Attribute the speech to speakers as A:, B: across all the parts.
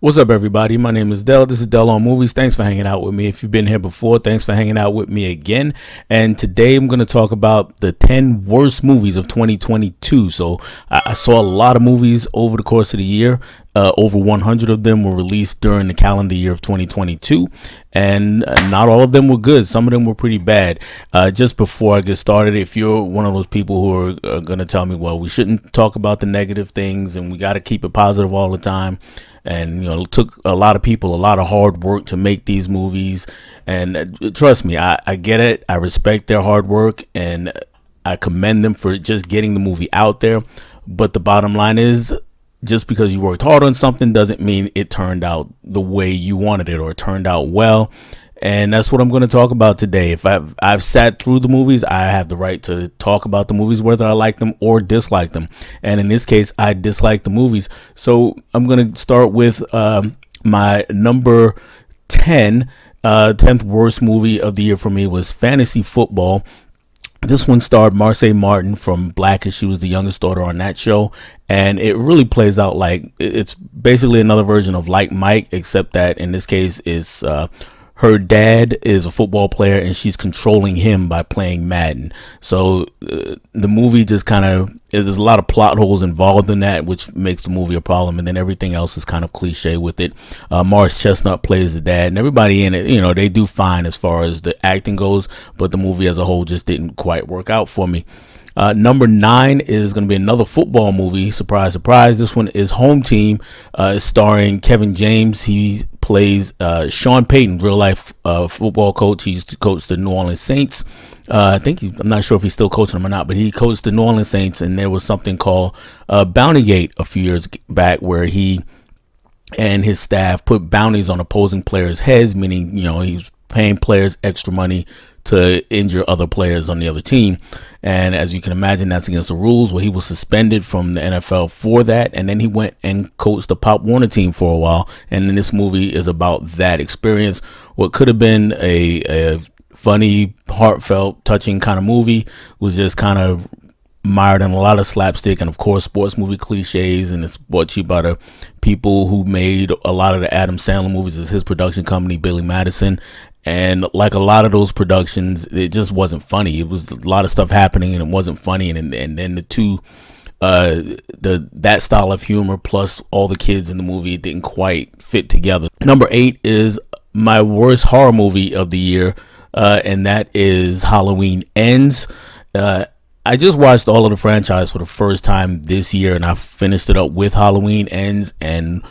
A: What's up, everybody? My name is Dell. This is Dell on Movies. Thanks for hanging out with me. If you've been here before, thanks for hanging out with me again. And today I'm going to talk about the 10 worst movies of 2022. So I saw a lot of movies over the course of the year. Over 100 of them were released during the calendar year of 2022, and not all of them were good. Some of them were pretty bad. Just before I get started, if you're one of those people who are going to tell me, well, we shouldn't talk about the negative things and we got to keep it positive all the time, and it took a lot of people a lot of hard work to make these movies, and trust me, I get it. I respect their hard work and I commend them for just getting the movie out there. But the bottom line is, just because you worked hard on something doesn't mean it turned out the way you wanted it or it turned out well. And that's what I'm going to talk about today. If I've sat through the movies, I have the right to talk about the movies, whether I like them or dislike them. And in this case, I dislike the movies. So I'm going to start with my number 10th worst movie of the year for me was Fantasy Football. This one starred Marseille Martin from Blackout. She was the youngest daughter on that show, and it really plays out like it's basically another version of Like Mike, except that in this case is her dad is a football player and she's controlling him by playing Madden. So the movie just kind of, there's a lot of plot holes involved in that, which makes the movie a problem. And then everything else is kind of cliche with it. Morris Chestnut plays the dad, and everybody in it, they do fine as far as the acting goes, but the movie as a whole just didn't quite work out for me. Number 9 is going to be another football movie. Surprise, surprise. This one is Home Team, starring Kevin James. He plays Sean Payton, real life football coach. He used to coach the New Orleans Saints. I'm not sure if he's still coaching them or not, but he coached the New Orleans Saints, and there was something called Bountygate a few years back where he and his staff put bounties on opposing players' heads, meaning, he was paying players extra money to injure other players on the other team. And as you can imagine, that's against the rules. Well, he was suspended from the NFL for that, and then he went and coached the Pop Warner team for a while. And then this movie is about that experience. What could have been a funny, heartfelt, touching kind of movie was just kind of mired in a lot of slapstick and, of course, sports movie cliches. And it's brought to you by the people who made a lot of the Adam Sandler movies. Is his production company, Billy Madison. And like a lot of those productions, it just wasn't funny. It was a lot of stuff happening and it wasn't funny. And then the two, that style of humor plus all the kids in the movie, it didn't quite fit together. Number 8 is my worst horror movie of the year, and that is Halloween Ends. I just watched all of the franchise for the first time this year, and I finished it up with Halloween Ends, and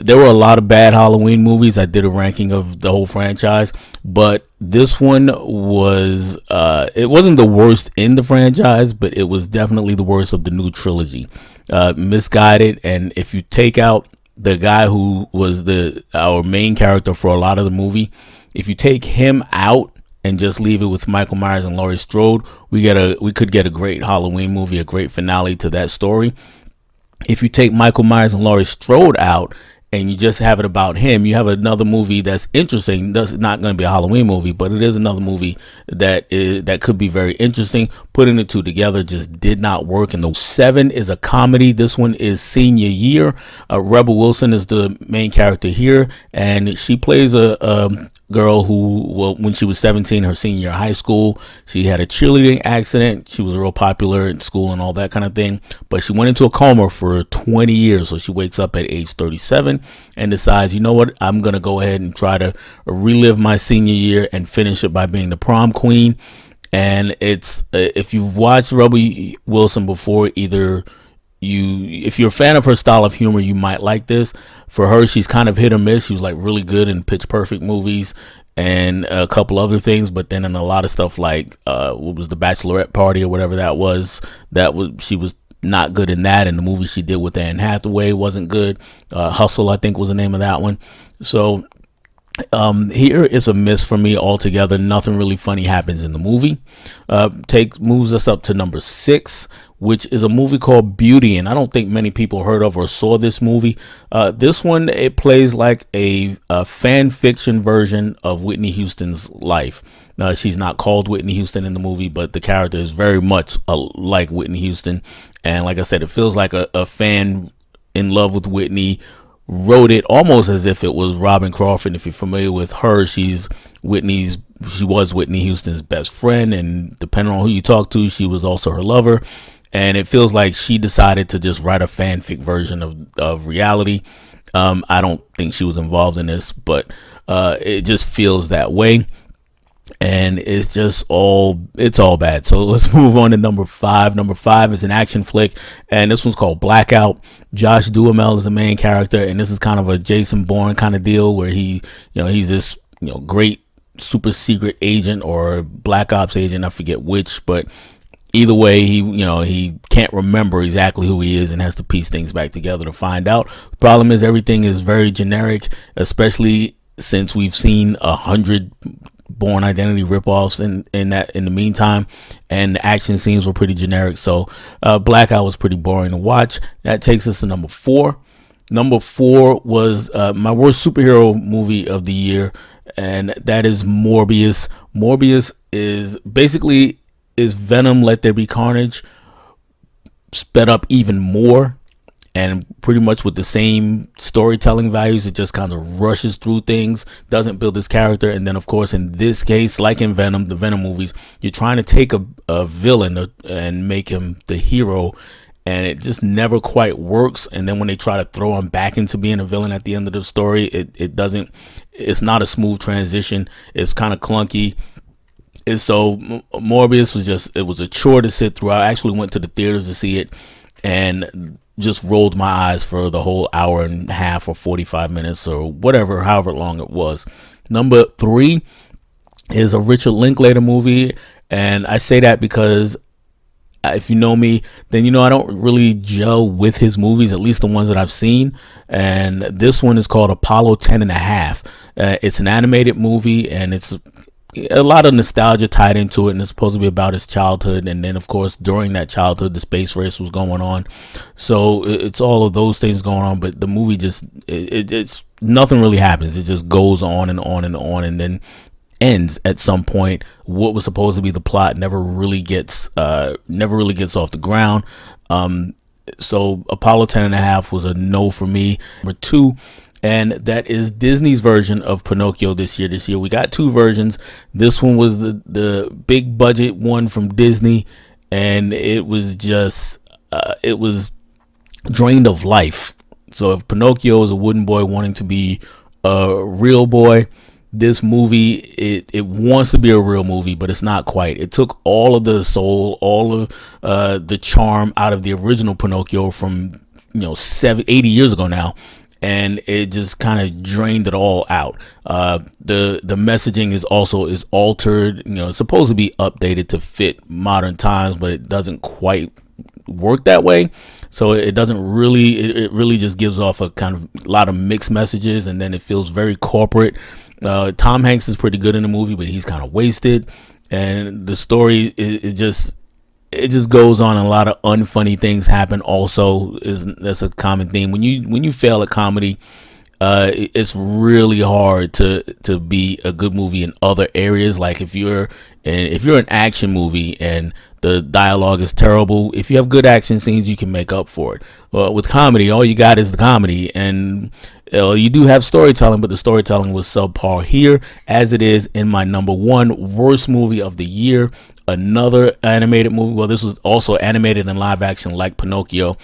A: there were a lot of bad Halloween movies. I did a ranking of the whole franchise, but this one was, it wasn't the worst in the franchise, but it was definitely the worst of the new trilogy. Misguided, and if you take out the guy who was our main character for a lot of the movie, if you take him out and just leave it with Michael Myers and Laurie Strode, we could get a great Halloween movie, a great finale to that story. If you take Michael Myers and Laurie Strode out and you just have it about him, you have another movie that's interesting. That's not going to be a Halloween movie, but it is another movie that could be very interesting. Putting the two together just did not work. And the 7 is a comedy. This one is Senior Year. Rebel Wilson is the main character here, and she plays a girl who, well, when she was 17, her senior year of high school, she had a cheerleading accident. She was real popular in school and all that kind of thing, but she went into a coma for 20 years. So she wakes up at age 37 and decides, you know what, I'm going to go ahead and try to relive my senior year and finish it by being the prom queen. And it's, if you've watched Rebel Wilson before, if you're a fan of her style of humor, you might like this. For her, she's kind of hit or miss. She was like really good in Pitch Perfect movies and a couple other things, but then in a lot of stuff like what was the Bachelorette Party or whatever she was not good in that. And the movie she did with Anne Hathaway wasn't good. Hustle, I think, was the name of that one. So here is a miss for me altogether. Nothing really funny happens in the movie. Moves us up to number 6, which is a movie called Beauty, and I don't think many people heard of or saw this movie. This one, it plays like a fan fiction version of Whitney Houston's life. She's not called Whitney Houston in the movie, but the character is very much like Whitney Houston. And like I said, it feels like a fan in love with Whitney wrote it almost as if it was Robin Crawford. If you're familiar with her, she was Whitney Houston's best friend, and depending on who you talk to, she was also her lover. And it feels like she decided to just write a fanfic version of reality. I don't think she was involved in this, but it just feels that way. And it's all bad. So let's move on to number 5. Number 5 is an action flick, and this one's called Blackout. Josh Duhamel is the main character, and this is kind of a Jason Bourne kind of deal where he's this great super secret agent or black ops agent, I forget which, but either way, he can't remember exactly who he is and has to piece things back together to find out. The problem is everything is very generic, especially since we've seen 100 Born Identity ripoffs in the meantime, and the action scenes were pretty generic. So Blackout was pretty boring to watch. That takes us to number 4. Number 4 was my worst superhero movie of the year, and that is Morbius. Morbius is basically Venom Let There Be Carnage sped up even more, and pretty much with the same storytelling values. It just kind of rushes through things, doesn't build his character. And then, of course, in this case, like in Venom, the Venom movies, you're trying to take a villain and make him the hero, and it just never quite works. And then when they try to throw him back into being a villain at the end of the story, it's not a smooth transition. It's kind of clunky. And so Morbius was a chore to sit through. I actually went to the theaters to see it and just rolled my eyes for the whole hour and a half or 45 minutes or whatever, however long it was. Number 3 is a Richard Linklater movie, and I say that because if you know me, then I don't really gel with his movies, at least the ones that I've seen. And this one is called Apollo 10 and a half. It's an animated movie, and it's a lot of nostalgia tied into it, and it's supposed to be about his childhood. And then, of course, during that childhood, the space race was going on, so it's all of those things going on. But the movie it's nothing really happens. It just goes on and on and on, and then ends at some point. What was supposed to be the plot never really gets off the ground. So Apollo 10 and a half was a no for me. Number 2, and that is Disney's version of Pinocchio this year. We got 2 versions. This one was the big budget one from Disney, and it was just it was drained of life. So if Pinocchio is a wooden boy wanting to be a real boy, this movie it wants to be a real movie, but it's not quite. It took all of the soul, all of the charm out of the original Pinocchio from 80 years ago now, and it just kind of drained it all out. The messaging is altered. It's supposed to be updated to fit modern times, but it doesn't quite work that way. So it doesn't really. It really just gives off a kind of lot of mixed messages, and then it feels very corporate. Tom Hanks is pretty good in the movie, but he's kind of wasted, and the story it just goes on. A lot of unfunny things happen. Also, that's a common theme when you fail at comedy. It's really hard to be a good movie in other areas. Like if you're an action movie and the dialogue is terrible, if you have good action scenes, you can make up for it. With comedy, all you got is the comedy, and you do have storytelling, but the storytelling was subpar here, as it is in my number 1 worst movie of the year. Another animated movie. Well, this was also animated and live action like Pinocchio,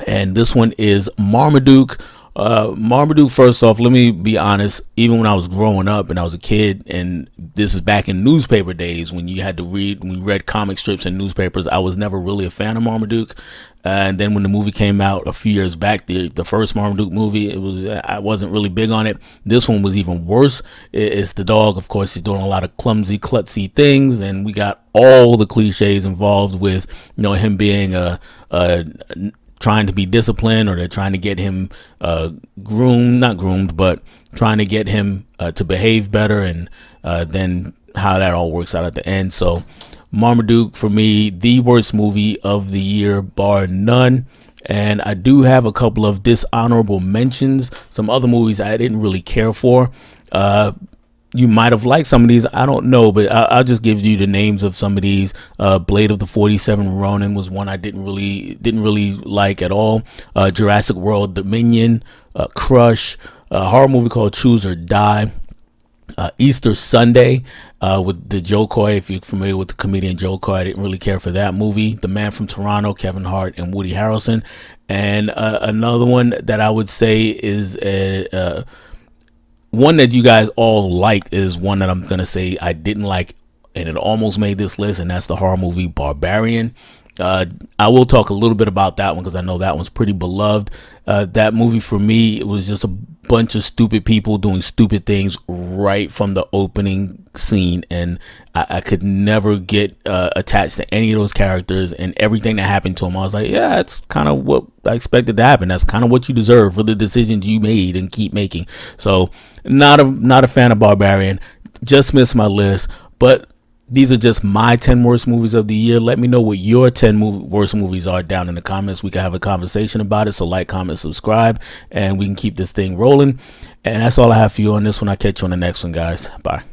A: and this one is Marmaduke. Marmaduke, first off, let me be honest, even when I was growing up and I was a kid, and this is back in newspaper days when we read comic strips in newspapers, I was never really a fan of Marmaduke. And then when the movie came out a few years back, the first Marmaduke movie, I wasn't really big on it. This one was even worse. It's the dog, of course. He's doing a lot of clumsy, klutzy things, and we got all the cliches involved with him being trying to be disciplined, or they're trying to get him not groomed, but trying to get him to behave better, and then how that all works out at the end. So Marmaduke, for me, the worst movie of the year, bar none. And I do have a couple of dishonorable mentions, some other movies I didn't really care for. you might have liked some of these. I don't know, but I'll just give you the names of some of these. Blade of the 47 Ronin was one I didn't really like at all. Jurassic World Dominion, Crush, a horror movie called Choose or Die. Easter Sunday with the Joe Coy. If you're familiar with the comedian Joe Coy, I didn't really care for that movie. The Man from Toronto, Kevin Hart and Woody Harrelson. And another one that I would say is one that you guys all liked is one that I'm gonna say I didn't like, and it almost made this list, and that's the horror movie Barbarian. I will talk a little bit about that one because I know that one's pretty beloved. That movie for me, it was just a bunch of stupid people doing stupid things right from the opening scene, and I could never get attached to any of those characters and everything that happened to them. I was like, yeah, that's kind of what I expected to happen. That's kind of what you deserve for the decisions you made and keep making. So not a fan of Barbarian. Just missed my list, but these are just my 10 worst movies of the year. Let me know what your 10 worst movies are down in the comments. We can have a conversation about it. So like, comment, subscribe, and we can keep this thing rolling. And that's all I have for you on this one. I'll catch you on the next one, guys. Bye.